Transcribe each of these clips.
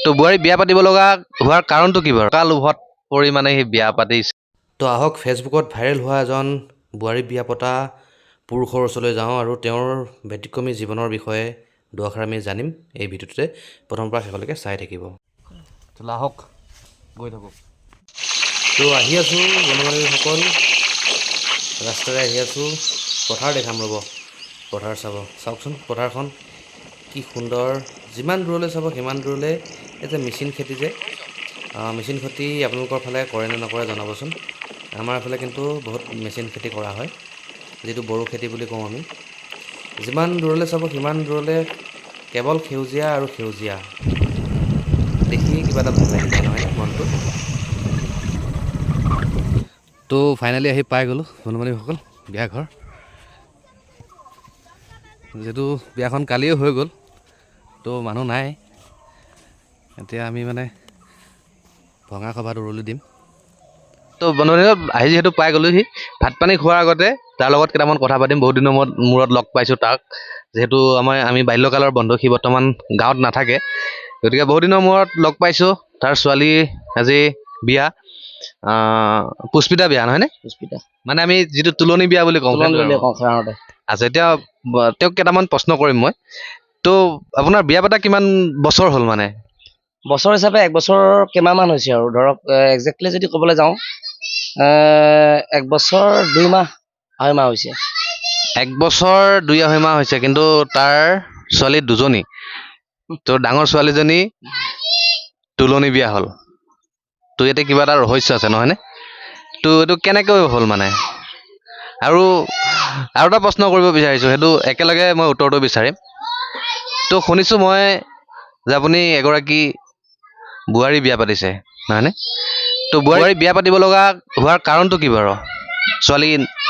তো বোৱাৰী বিয়া পাতিব লগা হোৱাৰ কাৰণটো কি বাৰু? কাৰ লোভত পৰি মানে সেই বিয়া পাতিছে? তো আহক ফেচবুকত ভাইৰেল হোৱা এজন বোৱাৰী বিয়া পতা পুৰুষৰ ওচৰলৈ যাওঁ আৰু তেওঁৰ ব্যতিক্ৰমী জীৱনৰ বিষয়ে দুআষাৰ আমি জানিম এই ভিডিঅ'টোতে। প্ৰথমৰ পৰা শেষলৈকে চাই থাকিব। তো আহক গৈ থাকোঁ। তো আহি আছোঁ বন্ধু-বান্ধৱীসকল, ৰাস্তাৰে আহি আছোঁ। পথাৰ দেখাম ৰ'ব, পথাৰ চাওকচোন পথাৰখন কি সুন্দৰ। যিমান দূৰলৈ চাব সিমান দূৰলৈ এই যে মেচিন খেতি মেচিন খেতি আপোনালোকৰ ফালে কৰে নে নকৰে জনাবচোন। আমাৰ ফালে কিন্তু বহুত মেচিন খেতি কৰা হয়, যিটো বড়ো খেতি বুলি কওঁ আমি। যিমান দূৰলৈ চাব সিমান দূৰলৈ কেৱল সেউজীয়া আৰু সেউজীয়া, দেখি কিবা এটা ভাল লাগি যায় নহয়নে মনটো। তো ফাইনেলি আহি পাই গ'লোঁ বন্ধু-বান্ধৱীসকল বিয়া ঘৰ। যিহেতু বিয়াখন কালিয়ে হৈ গ'ল, তো মানুহ নাই। এতিয়া আমি মানে ভঙা সভাত উৰুলি দিম। তো বন্ধু-বান্ধৱ আহি যিহেতু পাই গ'লোহি, ভাত পানী খোৱাৰ আগতে তাৰ লগত কেইটামান কথা পাতিম। বহুত দিনৰ মূৰত লগ পাইছোঁ তাক, যিহেতু আমি বাল্যকালৰ বন্ধু। সি বৰ্তমান গাঁৱত নাথাকে, গতিকে বহুত দিনৰ মূৰত লগ পাইছোঁ। তাৰ ছোৱালী আজি বিয়া, পুষ্পিতা বিয়া নহয়নে? পুষ্পিতা মানে আমি যিটো তুলনি বিয়া বুলি কওঁ। আচ্ছা, এতিয়া তেওঁক কেইটামান প্ৰশ্ন কৰিম মই। তো আপোনাৰ বিয়া পতা কিমান বছৰ হ'ল? মানে বছৰ হিচাপে 1 বছৰ কেইমাহমান হৈছে আৰু ধৰক একজেক্টলি যদি ক'বলৈ যাওঁ 1 বছৰ 2 মাহ 2.5 মাহ হৈছে। 1 বছৰ 2.5 মাহ হৈছে, কিন্তু তাৰ ছোৱালী দুজনী। তো ডাঙৰ ছোৱালীজনী তুলনি বিয়া হ'ল। তো ইয়াতে কিবা এটা ৰহস্য আছে নহয়নে? তো এইটো কেনেকৈ হ'ল মানে? আৰু এটা প্ৰশ্ন কৰিব বিচাৰিছোঁ, সেইটো একেলগে মই উত্তৰটো বিচাৰিম। তো শুনিছোঁ মই যে আপুনি এগৰাকী বোৱাৰী বিয়া পাতিছে নহয়নে? তো বোৱাৰী বিয়া পাতিব লগা হোৱাৰ কাৰণটো কি বাৰু? ছোৱালী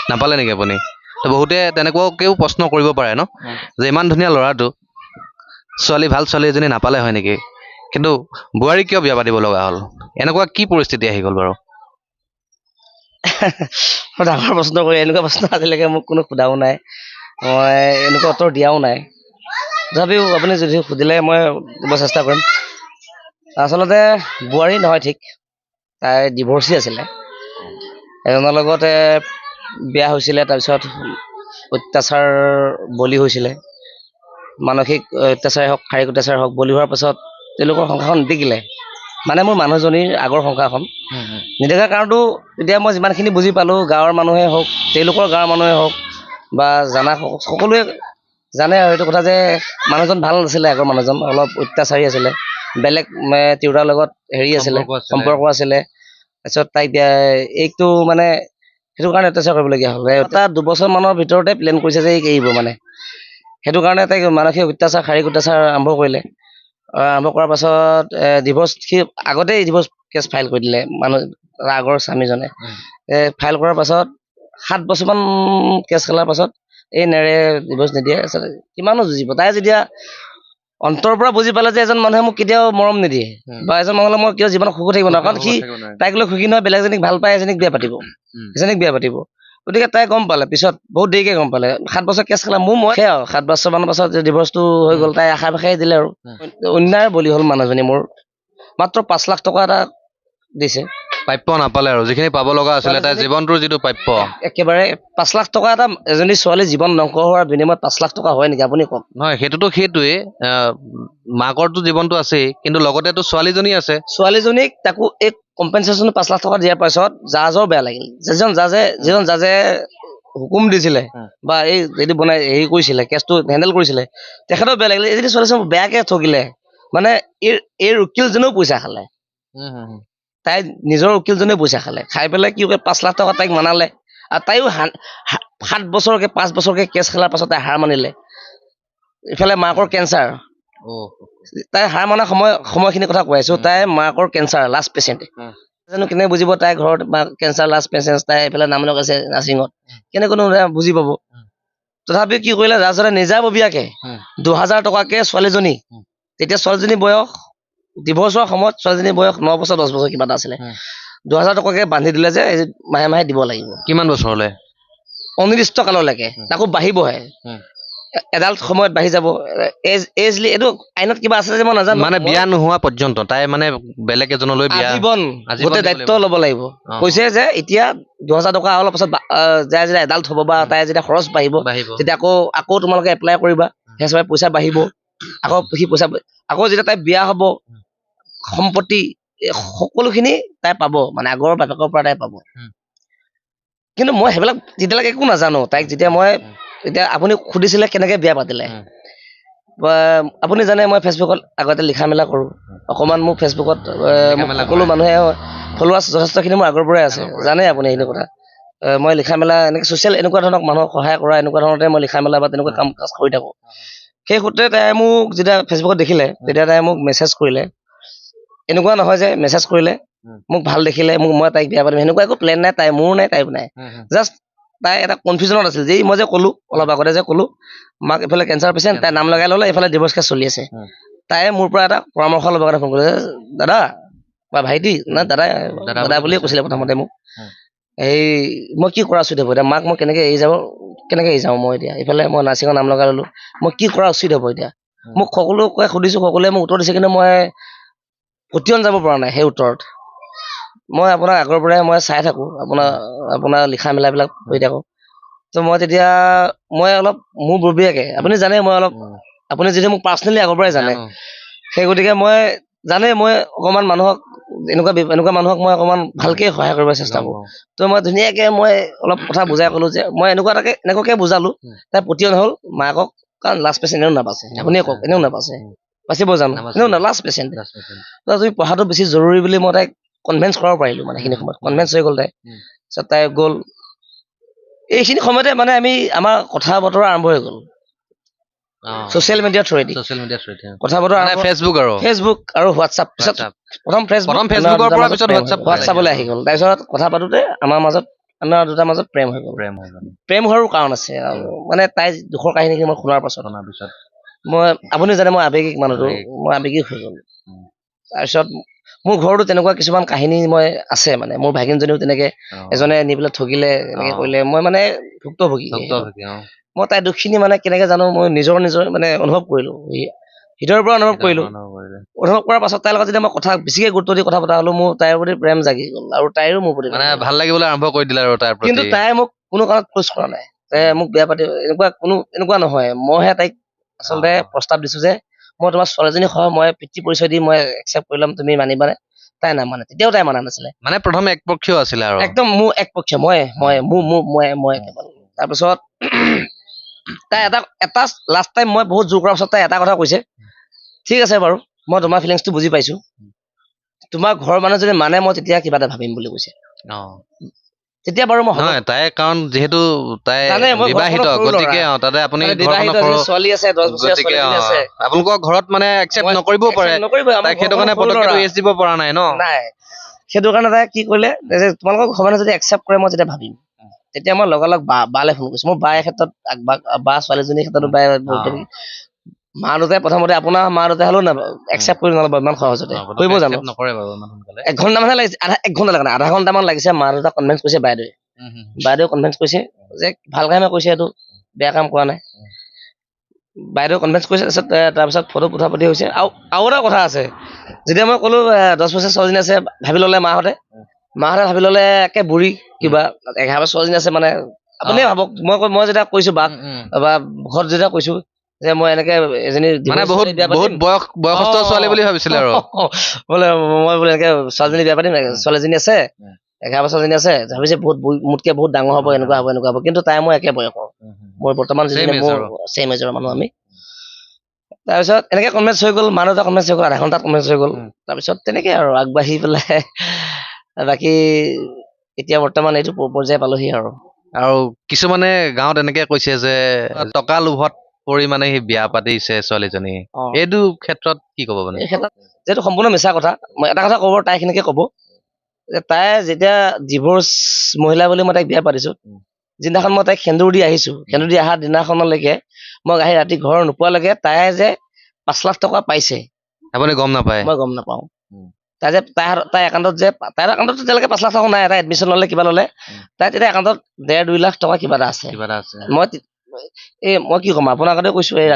নাপালে নেকি আপুনি? তো বহুতে তেনেকুৱাকেও প্ৰশ্ন কৰিব পাৰে ন, যে ইমান ধুনীয়া ল'ৰাটো, ভাল ছোৱালী এজনী নাপালে হয় নেকি? কিন্তু বোৱাৰী কিয় বিয়া পাতিব লগা হ'ল? এনেকুৱা কি পৰিস্থিতি আহি গ'ল বাৰু? ডাঙৰ প্ৰশ্ন কৰি, এনেকুৱা প্ৰশ্ন আজিলৈকে মোক কোনো সোধাও নাই, মই এনেকুৱা উত্তৰ দিয়াও নাই। তথাপিও আপুনি যদি সুধিলে মই দিব চেষ্টা কৰিম। আচলতে বোৱাৰী নহয়, ঠিক তাই ডিভৰ্চি আছিলে। এজনৰ লগতে বিয়া হৈছিলে, তাৰপিছত অত্যাচাৰ বলি হৈছিলে। মানসিক অত্যাচাৰেই হওক, শাৰীৰিক অত্যাচাৰেই হওক, বলি হোৱাৰ পাছত তেওঁলোকৰ সংসাৰখন নিটিকিলে। মানে মোৰ মানুহজনীৰ আগৰ সংসাৰখন নিদেখাৰ কাৰণটো এতিয়া মই যিমানখিনি বুজি পালোঁ, গাঁৱৰ মানুহে হওক, তেওঁলোকৰ গাঁৱৰ মানুহে হওক বা জানা সকলোৱে জানে আৰু এইটো কথা যে মানুহজন ভাল নাছিলে। আগৰ মানুহজন অলপ অত্যাচাৰী আছিলে, বেলেগ তিৰোতাৰ লগত সম্পৰ্ক আছিলে। তাৰপিছত তাইক এইটো মানে সেইটো কাৰণে অত্যাচাৰ কৰিবলগীয়া হ'ল। তাত 2 বছৰমানৰ ভিতৰতে প্লেন কৰিছে যে এৰিব মানে। সেইটো কাৰণে তাইক মানসিক অত্যাচাৰ, শাৰীৰিক অত্যাচাৰ আৰম্ভ কৰিলে। আৰম্ভ কৰাৰ পাছত ডিভৰ্চ, সি আগতেই ডিভৰ্চ কেছ ফাইল কৰি দিলে আগৰ স্বামীজনে। ফাইল কৰাৰ পাছত 7 বছৰমান কেছ খেলাৰ পাছত এই নেৰে, ডিভৰ্চ নিদিয়ে। কিমানো যুঁজিব? তাই যেতিয়া অন্তৰৰ পৰা বুজি পালে যে এজন মানুহে মোক কেতিয়াও মৰম নিদিয়ে বা এজন মানুহে মই কেতিয়াও জীৱনত সুখী থাকিব নোৱাৰো, কাৰণ সি তাইক লৈ সুখী নহয়, বেলেগ এজনীক ভাল পায়, এজনীক বিয়া পাতিব। গতিকে তাই গম পালে, পিছত বহুত দেৰিকে গম পালে। 7 বছৰ কেছ খেলা মই সেয়া আৰু 7 বছৰমানৰ পাছত ডিভৰ্চটো হৈ গ'ল। তাই আশা ভাষাই দিলে আৰু অন্যায় বলি হ'ল মানুহজনী মোৰ। মাত্ৰ 5 লাখ টকা এটা দিছে, প্ৰাপ্য নাপালে আৰু যিখিনি পাব লগা আছিলে, তাই জীৱনটোৰ যিটো প্ৰাপ্য। একেবাৰে 5 লাখ টকা এটা এজনী ছোৱালী জীৱন ধ্বংস হোৱাৰ বিনিময়ত 5 লাখ টকা হয় নেকি আপুনি কওক? নহয়, সেইটোৱেই মাকৰতো জীৱনটো আছেই, কিন্তু লগতেতো ছোৱালীজনী আছে। ছোৱালীজনীক তাকো এই কম্পেনচেশ্যন 5 লাখ টকা দিয়াৰ পাছত জাজৰ বেয়া লাগিল। যিজন জাজে হুকুম দিছিলে বা এই যিটো বনাই হেৰি কৰিছিলে, কেছটো হেণ্ডেল কৰিছিলে, তেখেতৰ বেয়া লাগিলে। এজনী ছোৱালী বেয়াকে ঠগিলে, মানে এই উকিলজনেও পইচা খালে। তাই নিজৰ উকিলজনেও পইচা খাই পেলাই কি কৰে, 5 লাখ টকা তাইক মানালে। আৰু তাইও 5 বছৰকে কেছ খেলাৰ পাছত তাই হাৰ মানিলে। ইফালে মাকৰ কেঞ্চাৰ, তাই হাৰ মানা সময়খিনিৰ কথা কৈ আছো। তাই মাকৰ কেঞ্চাৰ, লাষ্ট পেচেণ্ট। জানো কেনেকে বুজিব তাই ঘৰত কেঞ্চাৰ লাষ্ট পেচেণ্ট, তাই এইফালে নাম লগাইছে নাৰ্ছিঙত, কেনেকৈনো বুজি পাব? তথাপিও কি কৰিলে, জাজৰে নিজাববীয়াকে 2000 টকাকে ছোৱালীজনী, তেতিয়া ছোৱালীজনী বয়স, ডিভৰ্চ হোৱাৰ সময়ত ছোৱালীজনীৰ বয়স 9 বছৰ 10 বছৰ কিবা এটা আছিলে, 2000 টকাকে বান্ধি দিলে যে মাহে মাহে দিব লাগিব। কিমান বছৰলৈ? অনিৰ্দিষ্ট কাললৈকে, তাকো বাঢ়িবহে। এডাল্ট সময়ত বাঢ়ি যাব এজ এইটো আইনত কিবা আছে যে মই নাজানো মানে বিয়া নোহোৱা পৰ্যন্ত তাই মানে বেলেগ এজনলৈ বিয়া আজীৱন আজীৱন গোটেই দিব দায়িত্ব লাগিব। ল'ব লাগিব অ। কৈছে যে এতিয়া 2000 টকা অলপ পাছত যাই যেতিয়া এডাল্ট হ'ব বা তাই যেতিয়া খৰচ বাঢ়িব বাঢ়িব তেতিয়া আকৌ তোমালোকে এপ্লাই কৰিবা সেই হিচাপে পইচা বাঢ়িব আকৌ সি পইচা আকৌ যেতিয়া তাই বিয়া হ'ব সম্পত্তি সকলোখিনি তাই পাব মানে আগৰ বাপেকৰ পৰা তাই পাব কিন্তু মই সেইবিলাক তেতিয়ালৈকে একো নাজানো তাইক যেতিয়া মই এতিয়া আপুনি সুধিছিলে কেনেকে বিয়া পাতিলে আপুনি জানে মই ফেচবুকত আগতে লিখা মেলা কৰোঁ অকণমান মোৰ ফেচবুকত মোক মেলা সকলো কৰে। মানুহে ফলোৱাৰ্ছ যথেষ্টখিনি মোৰ আগৰ পৰাই আছে জানে আপুনি এইটো কথা মই লিখা মেলা এনেকৈ ছ'চিয়েল এনেকুৱা ধৰণক মানুহক সহায় কৰা এনেকুৱা ধৰণতে মই লিখা মেলা বা তেনেকুৱা কাম কাজ কৰি থাকোঁ সেই সূত্ৰে তাই মোক যেতিয়া ফেচবুকত দেখিলে তেতিয়া তাই মোক মেছেজ কৰিলে এনেকুৱা নহয় যে মেছেজ কৰিলে মোক ভাল দেখিলে মই তাইক বিয়া পাতিম সেনেকুৱা একো প্লেন নাই তাই মোৰো নাই তাইও নাই জাষ্ট তাই এটা কনফিউজনত আছিল যে মই যে ক'লো অলপ আগতে যে ক'লো মাক এইফালে কেঞ্চাৰ পেচেণ্ট তাই নাম লগাই ল'লে এইফালে ডিভৰ্চ কেছ চলি আছে তাই মোৰ পৰা এটা পৰামৰ্শ ল'বৰ কাৰণে ফোন কৰিলে দাদা বা ভাইটি না দাদা বুলিয়ে কৈছিলে প্ৰথমতে মোক এই মই কি কৰা উচিত হ'ব এতিয়া মাক মই কেনেকে এৰি যাওঁ মই এতিয়া এইফালে মই নাৰ্ছিঙৰ নাম লগাই ল'লো মই কি কৰা উচিত হ'ব এতিয়া মোক সকলোকে সুধিছোঁ সকলোৱে মোক উত্তৰ দিছে কিন্তু মই পতিয়ন যাব পৰা নাই সেই উত্তৰত মই আপোনাক আগৰ পৰাই মই চাই থাকোঁ আপোনাৰ লিখা মেলাবিলাক কৰি থাকোঁ ত' মই তেতিয়া মই অলপ মোৰ ববীয়াকে আপুনি জানে মই অলপ আপুনি যদি মোক পাৰ্চনেলি আগৰ পৰাই জানে সেই গতিকে মই জানে মই অকণমান মানুহক এনেকুৱা মানুহক মই অকণমান ভালকে সহায় কৰিব চেষ্টা কৰোঁ ত' মই ধুনীয়াকে মই অলপ কথা বুজাই ক'লো যে মই এনেকুৱাকে বুজালো তাই পতিয়ন হ'ল মাকক কাৰণ লাষ্ট পেচেণ্ট এনেও নাপাছে আপুনিয়ে কওক এনেও নাপাছে বাচিব জানো এনেও না লাষ্ট পেচেণ্ট তুমি পঢ়াটো বেছি জৰুৰী বুলি মই তাইক কনভেন্স কৰাব পাৰিলোঁ মানে সেইখিনি সময়ত কনভেন্স হৈ গ'ল তাই তাৰপিছত তাই গ'ল এইখিনি সময়তে মানে আমাৰ কথা বতৰা আৰম্ভ হৈ গ'ল ছ'চিয়েল মিডিয়াৰ থ্ৰুৱেদি কথা বতৰা ফেচবুক আৰু হোৱাটছআপ পিছত প্ৰথম ফেচবুকৰ পৰা পিছত হোৱাটছআপলৈ আহি গ'ল তাৰপিছত কথা পাতোতে আমাৰ দুটাৰ মাজত প্ৰেম হৈ গ'ল প্ৰেম হোৱাৰো কাৰণ আছে মানে তাই দুখৰ কাহিনীখিনি মই শুনাৰ পাছত আপুনি জানে মই আৱেগিক মানুহটো মই আৱেগিক হৈ গ'ল তাৰপিছত মোৰ ঘৰতো তেনেকুৱা কিছুমান কাহিনী মই আছে মানে মোৰ ভাগিনজনীও তেনেকে এজনে নি পেলাই ঠগিলে এনেকে কৰিলে মই মানে ভুক্তভোগী মই তাইৰ দুখখিনি মানে কেনেকে জানো মই নিজৰ মানে অনুভৱ কৰিলোঁ ভিতৰৰ পৰা অনুভৱ কৰিলোঁ অনুভৱ কৰাৰ পাছত তাইৰ লগত যেতিয়া মই কথা বেছিকে গুৰুত্ব দি কথা পতা হ'লো মোৰ তাইৰ প্ৰতি প্ৰেম জাগি গ'ল আৰু তাইৰো মোৰ প্ৰতি মানে ভাল লাগিবলৈ আৰম্ভ কৰি দিলে আৰু তাৰ প্ৰতি কিন্তু তাই মোক কোনো কাৰণত ফ'ৰ্চ কৰা নাই মোক বিয়া পাতি এনেকুৱা নহয় মইহে তাইক আচলতে প্ৰস্তাৱ দিছো যে মই তোমাৰ ছোৱালীজনী হয় মই পিতৃ পৰিচয় দি মই একচেপ্ট কৰি ল'ম তুমি মানিবানে তাই নামানে তেতিয়াও তাই মানা নাছিলে মানে প্ৰথম একপক্ষীয় আছিলে আৰু একদম মোৰ একপক্ষীয় মই কেৱল তাৰপিছত তাই এটা লাষ্ট টাইম মই বহুত জোৰ কৰাৰ পাছত তাই এটা কথা কৈছে ঠিক আছে বাৰু মই তোমাৰ ফিলিংছটো বুজি পাইছো তোমাৰ ঘৰৰ মানুহে যদি মানে মই তেতিয়া কিবা এটা ভাবিম বুলি কৈছে তেতিয়া বাৰু মই নহয় তাই কাৰণ যিহেতু তাই জানে মই বিবাহিত ঘৰখনৰ সৰু গতিকে ল'ৰা। তাতে আপুনি মানে ঘৰখনৰ বিবাহিত সৰু এজনী ছোৱালী আছে 10 বছৰীয়া গতিকে ছোৱালীজনী আছে আপোনালোকৰ ঘৰত মানে একচেপ্ট মই নকৰিবও পাৰে accept নকৰিবই, আমাৰ তাইক সেইটো ঘৰখনৰ কাৰণে সৰু পতককে ল'ৰা। এচ দিব পৰা নাই ন নাই সেইটো কাৰণে তাই কি কৰিলে যে তোমালোকৰ ঘৰ মানুহে যদি একচেপ্ট কৰে মই তেতিয়া ভাবিম তেতিয়া মই লগালগ বালে ফোন কৰিছো মোৰ বাৰ ক্ষেত্ৰত বা ছোৱালীজনীৰ ক্ষেত্ৰতো বাই মা দেউতাই প্ৰথমতে আপোনাৰ মা দেউতাই হ'লেও না একচেপ্ট কৰি নল'ব ইমান সহজতে কৰিব জানো নকৰে বাৰু ইমান সোনকালে 1 ঘণ্টামানহে লাগিছে 1 ঘণ্টা লগা নাই আধা ঘণ্টামান লাগিছে মা দেউতাক কনভিন্স কৰিছে বাইদেউ কনভিন্স কৰিছে যে ভাল কামে কৈছে এইটো বেয়া কাম কৰা নাই বাইদেউ কনভিন্স কৰিছে তাৰপিছত ফটো পুঠা পুঠি হৈছে আৰু এটা কথা আছে যেতিয়া মই ক'লো 10 বছৰ ছোৱালীজনী আছে ভাবি ল'লে মাহঁতে ভাবি ল'লে একে বুঢ়ী কিবা 11 বছৰ ছোৱালীজনী আছে মানে আপুনিয়ে ভাবক মই যেতিয়া কৈছো বাক বা ঘৰত যেতিয়া কৈছো যে মই এনেকে এজনী মানে বহুত বয়সস্থ ছোৱালী বুলি ভাবিছিলে আৰু বোলে মই বোলে এনেকে ছোৱালীজনী বিয়া পাতিম ছোৱালীজনী আছে 11 বছৰজনী আছে ভাবিছে বহুত মোতকে বহুত ডাঙৰ হ'ব এনেকুৱা হ'ব কিন্তু তাই মই একে বয়সৰ মই বৰ্তমান যিজনী মোৰ চেম এজৰ মানুহ আমি তাৰপিছত এনেকে কনভিন্স হৈ গ'ল মা দেউতা কনভিন্স হৈ গ'ল আধা ঘণ্টাত কনভিন্স হৈ গ'ল তাৰপিছত তেনেকে আৰু আগবাঢ়ি পেলাই বাকী এতিয়া বৰ্তমান এইটো পৰ্যায় পালোহি আৰু কিছুমানে গাঁৱত এনেকে কৈছে যে টকা লোভত পৰি মানে সি বিয়া পাতিছে ছোৱালীজনী এইটো ক্ষেত্ৰত কি ক'ব মানে এই ক্ষেত্ৰত যিহেতু সম্পূৰ্ণ মিছা কথা মই এটা কথা ক'ব তাই খিনিকে ক'ব যে তাই যেতিয়া ডিভৰ্চ মহিলা বুলি মই তাইক বিয়া পাতিছো যিদিনাখন মই তাইক সেন্দুৰ দি আহিছো সেন্দুৰ দি অহা দিনাখনলৈকে মই আহি ৰাতি ঘৰ নোপোৱালৈকে তাই যে 5 লাখ টকা পাইছে আপুনি গম নাপায় মই গম নাপাওঁ তাই যে তাই একাউণ্টত যে তাইৰ একাউণ্টত তেতিয়ালৈকে 5 লাখ টকা নাই তাই এডমিশ্যন ল'লে কিবা ল'লে তাই তেতিয়া একাউণ্টত 1.5-2 লাখ টকা কিবা এটা আছে মই এই মই কি ক'ম আপোনাৰ আগতে কৈছোঁ এই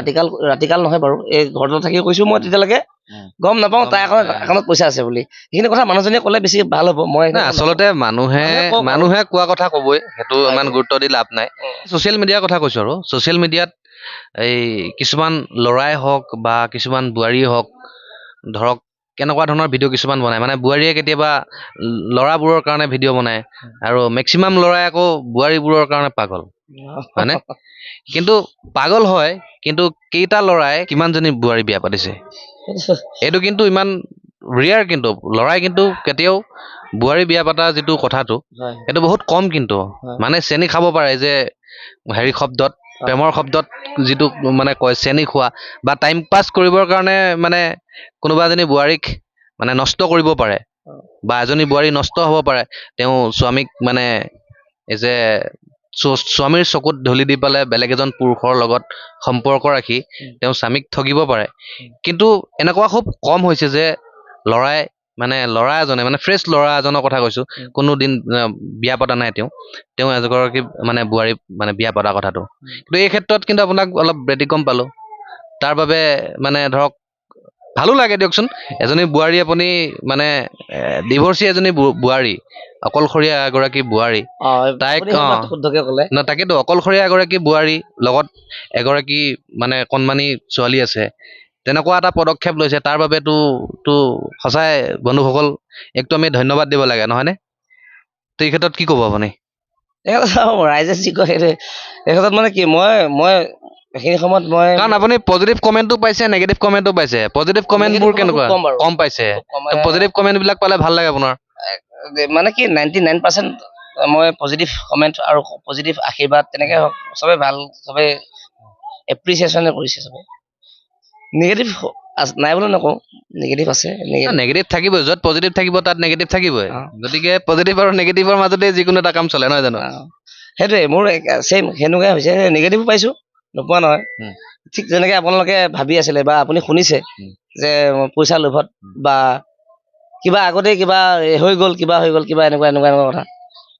ৰাতিকাল নহয় বাৰু এই ঘৰতে থাকি কৈছোঁ মই তেতিয়ালৈকে গম নাপাওঁ তাই একাউণ্টত পইচা আছে বুলি সেইখিনি কথা মানুহজনীয়ে ক'লে বেছি ভাল হ'ব মই নাই আচলতে মানুহে কোৱা কথা ক'বই সেইটো ইমান গুৰুত্ব দি লাভ নাই ছ'চিয়েল মিডিয়াৰ কথা কৈছোঁ আৰু ছ'চিয়েল মিডিয়াত এই কিছুমান ল'ৰাই হওক বা কিছুমান বোৱাৰীয়ে হওক ধৰক কেনেকুৱা ধৰণৰ ভিডিঅ' কিছুমান বনায় মানে বোৱাৰীয়ে কেতিয়াবা ল'ৰাবোৰৰ কাৰণে ভিডিঅ' বনায় আৰু মেক্সিমাম ল'ৰাই আকৌ বোৱাৰীবোৰৰ কাৰণে পাগল হয়নে কিন্তু পাগল হয় কিন্তু কেইটা ল'ৰাই কিমানজনী বোৱাৰী বিয়া পাতিছে এইটো কিন্তু ইমান ৰিয়াৰ কিন্তু ল'ৰাই কিন্তু কেতিয়াও বোৱাৰী বিয়া পতা যিটো কথাটো এইটো বহুত কম কিন্তু মানে চেনি খাব পাৰে যে হেৰি শব্দত প্ৰেমৰ শব্দত যিটো মানে কয় চেনি খোৱা বা টাইম পাছ কৰিবৰ কাৰণে মানে কোনোবা এজনী বোৱাৰীক মানে নষ্ট কৰিব পাৰে বা এজনী বোৱাৰী নষ্ট হ'ব পাৰে তেওঁ স্বামীক মানে এই যে স্বামীৰ চকুত ধূলি দি পেলাই বেলেগ এজন পুৰুষৰ লগত সম্পৰ্ক ৰাখি তেওঁ স্বামীক ঠগিব পাৰে কিন্তু এনেকুৱা খুব কম হৈছে যে ল'ৰাই মানে ল'ৰা এজনে মানে ফ্ৰেছ ল'ৰা এজনৰ কথা কৈছোঁ কোনো দিন বিয়া পতা নাই তেওঁ এগৰাকী মানে বোৱাৰী মানে বিয়া পতা কথাটো কিন্তু এই ক্ষেত্ৰত কিন্তু আপোনাক অলপ ব্যতিক্ৰম পালোঁ তাৰ বাবে মানে ধৰক ভালো লাগে দিয়কচোন এজনী বোৱাৰী আপুনি মানে ডিভৰ্চি এজনী বোৱাৰী অকলশৰীয়া এগৰাকী বোৱাৰী তাইক শুদ্ধকে ক'লে ন তাকেতো অকলশৰীয়া এগৰাকী বোৱাৰী লগত এগৰাকী মানে কণমানি ছোৱালী আছে তেনেকুৱা এটা পদক্ষেপ লৈছে তাৰ বাবেতো সঁচাই বন্ধুসকল একটো আমি ধন্যবাদ দিব লাগে নহয়নে তো এই ক্ষেত্ৰত কি ক'ব আপুনি ৰাইজে যি কয় সেইটো এই ক্ষেত্ৰত মানে কি মই সেইখিনি সময়ত মই কাৰণ আপুনি পজিটিভ কমেণ্টটো পাইছে নেগেটিভ কমেণ্টটো পাইছে পজিটিভ কমেণ্টবোৰ কেনেকুৱা কম পাইছে পজিটিভ কমেণ্টবিলাক পালে ভাল লাগে আপোনাৰ মানে কি 99% মই পজিটিভ কমেণ্ট আৰু পজিটিভ আশীৰ্বাদ তেনেকৈ চবে ভাল চবে এপ্ৰিচিয়েশ্যনে কৰিছে চবে নিগেটিভ নাই বুলি নকওঁ নিগেটিভ আছে নেগেটিভ থাকিবই য'ত পজিটিভ থাকিব তাত নেগেটিভ থাকিবই গতিকে পজিটিভ আৰু নেগেটিভৰ মাজতে যিকোনো এটা কাম চলে নহয় জানো সেইটোৱে মোৰ ছেইম সেনেকুৱাই হৈছে নিগেটিভো পাইছোঁ নোপোৱা নহয় ঠিক যেনেকৈ আপোনালোকে ভাবি আছিলে বা আপুনি শুনিছে যে পইচা লোভত বা কিবা আগতে কিবা হৈ গ'ল কিবা এনেকুৱা কথা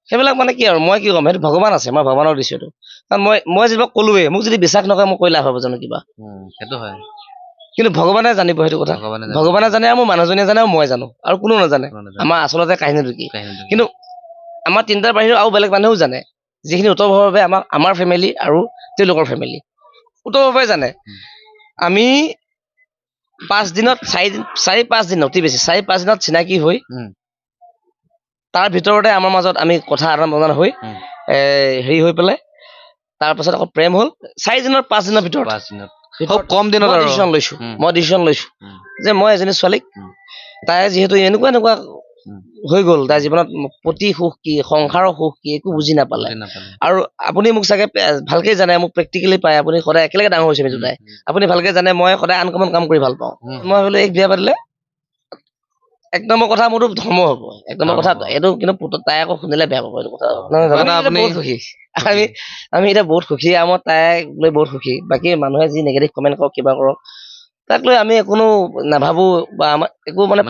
সেইবিলাক মানে কি আৰু মই কি ক'ম সেইটো ভগৱান আছে মই ভগৱানৰ দিছোঁ এইটো কাৰণ মই যেনিবা ক'লোৱেই মোক যদি বিশ্বাস নকৰে মোক কৈ লাভ হ'ব জানো কিবা সেইটো হয় কিন্তু ভগৱানে জানিব সেইটো কথা ভগৱানে জানে আৰু মোৰ মানুহজনীয়ে জানে আৰু মই জানো আৰু কোনো নাজানে আমাৰ আচলতে কাহিনীটো কি কিন্তু আমাৰ তিনিটাৰ বাহিৰেও আৰু বেলেগ মানুহেও জানে যিখিনি উত্তৰভাৱে আমাৰ ফেমিলি আৰু তেওঁলোকৰ ফেমিলি উত্তৰভাৱে জানে আমি 5 দিনত 4-5 দিন অতি বেছি 4-5 দিনত চিনাকি হৈ তাৰ ভিতৰতে আমাৰ মাজত আমি কথা আদান প্ৰদান হৈ হেৰি হৈ পেলাই তাৰপাছত আকৌ প্ৰেম হ'ল 4 দিনৰ 5 দিনৰ ভিতৰত খুব কম দিনত মই ডিচিশ্যন লৈছোঁ যে মই এজনী ছোৱালীক তাই যিহেতু এনেকুৱা হৈ গ'ল তাইৰ জীৱনত পতি সুখ কি সংসাৰৰ সুখ কি একো বুজি নাপালে আৰু আপুনি মোক চাগে ভালকৈ জানে মোক প্ৰেক্টিকেলি পায় আপুনি সদায় একেলগে ডাঙৰ হৈছে দুটাই আপুনি ভালকৈ জানে মই সদায় আনকমন কাম কৰি ভাল পাওঁ মই বোলো এই বিয়া পাতিলে এক নম্বৰ কথা মোৰতো ধৰ্ম হ'ব এক নম্বৰ কথা এইটো কিন্তু তাই আকৌ শুনিলে বেয়া পাব এইটো কথা বহুত সুখী আমি এতিয়া বহুত সুখী আমাৰ তাইক লৈ বহুত সুখী বাকী মানুহে যি নিগেটিভ কমেণ্ট কৰক কিবা কৰক তাক লৈ আমি একো নাভাবো বা আমাৰ একো মানে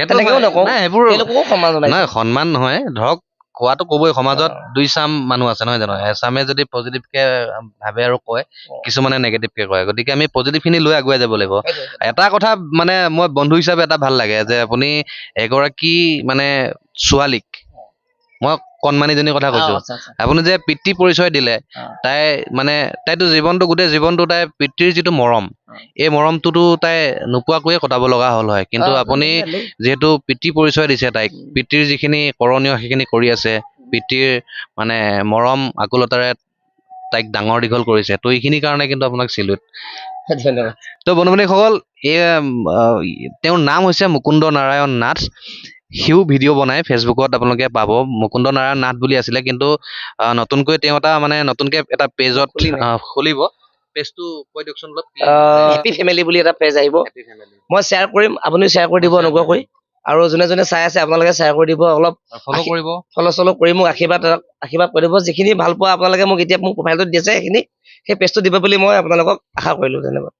তেনেকেও নকওঁ তেওঁলোককো সন্মান নহয় ধৰক কোৱাটো ক'বই সমাজত দুই চাম মানুহ আছে নহয় জানো এচামে যদি পজিটিভকে ভাবে আৰু কয় কিছুমানে নেগেটিভকে কয় গতিকে আমি পজিটিভখিনি লৈ আগুৱাই যাব লাগিব এটা কথা মানে মই বন্ধু হিচাপে এটা ভাল লাগে যে আপুনি এগৰাকী মানে ছোৱালীক মই কণমানিজনীৰ কথা কৈছোঁ আপুনি যে পিতৃ পৰিচয় দিলে তাই মানে তাইতো গোটেই জীৱনটো তাই পিতৃৰ যিটো মৰম এই মৰমটোতো তাই নোপোৱাকৈয়ে কটাব লগা হ'ল হয় কিন্তু আপুনি যিহেতু পিতৃ পৰিচয় দিছে তাইক পিতৃৰ যিখিনি কৰণীয় সেইখিনি কৰি আছে পিতৃৰ মানে মৰম আকুলতাৰে তাইক ডাঙৰ দীঘল কৰিছে তো এইখিনিৰ কাৰণে কিন্তু আপোনাক চিলুট তো বন্ধু বান্ধৱীসকল তেওঁৰ নাম হৈছে মুকুন্দ নাৰায়ণ নাথ সিও ভিডিঅ' বনাই ফেচবুকত আপোনালোকে পাব মুকুন্দ নাৰায়ণ নাথ বুলি আছিলে কিন্তু নতুনকৈ তেওঁ নতুনকৈ এটা পেজত খুলিব পেজটো কৈ দিয়কচোন অলপ হেপী ফেমিলি বুলি এটা পেজ আহিব মই শ্বেয়াৰ কৰিম আপুনিও শ্বেয়াৰ কৰি দিব অনুগ্ৰহ কৰি আৰু যোনে চাই আছে আপোনালোকে শ্বেয়াৰ কৰি দিব অলপ ফ'ল' কৰি মোক আশীৰ্বাদ কৰি দিব যিখিনি ভাল পোৱা আপোনালোকে মোক এতিয়া মোক প্ৰফাইলটোত দিছে সেইখিনি সেই পেজটো দিব বুলি মই আপোনালোকক আশা কৰিলোঁ ধন্যবাদ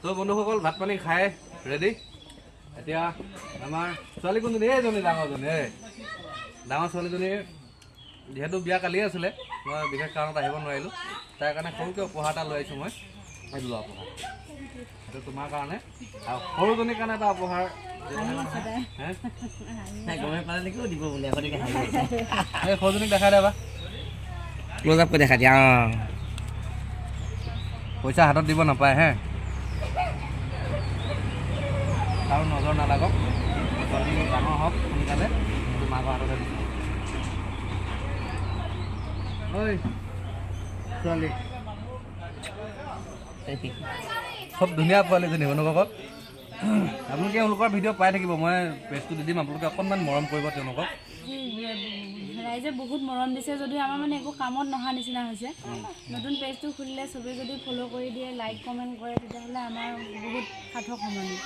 তো বন্ধুসকল ভাত পানী খাই ৰেডি এতিয়া আমাৰ ছোৱালী কোনজনী এইজনী ডাঙৰজনী ডাঙৰ ছোৱালীজনীৰ যিহেতু বিয়া কালিয়ে আছিলে মই বিশেষ কাৰণত আহিব নোৱাৰিলোঁ তাৰ কাৰণে সৰুকৈ উপহাৰ এটা লৈ আহিছোঁ মই সেইটো লোৱা উপহাৰ সেইটো তোমাৰ কাৰণে আৰু সৰুজনীৰ কাৰণে এটা উপহাৰ এই সৰুজনীক দেখাই দেবা ক্লোজ আপ কৰি দেখা দিয়া পইচা হাতত দিব নাপায় হে কাৰো নজৰ নালাগক ছোৱালী ডাঙৰ হওক সোনকালে সেইটো মাকৰ হাততে দিছোঁ ঐ ছোৱালী খুব ধুনীয়া পোৱালীজনী অনুভৱত আপোনালোকে এওঁলোকৰ ভিডিঅ' পাই থাকিব মই পেজটো দি দিম আপোনালোকে অকণমান মৰম কৰিব তেওঁলোকক ৰাইজে বহুত মৰম দিছে যদিও আমাৰ মানে একো কামত নহা নিচিনা হৈছে নতুন পেজটো খুলিলে চবেই যদি ফ'ল' কৰি দিয়ে লাইক কমেণ্ট কৰে তেতিয়াহ'লে আমাৰ বহুত সাৰ্থক সলনি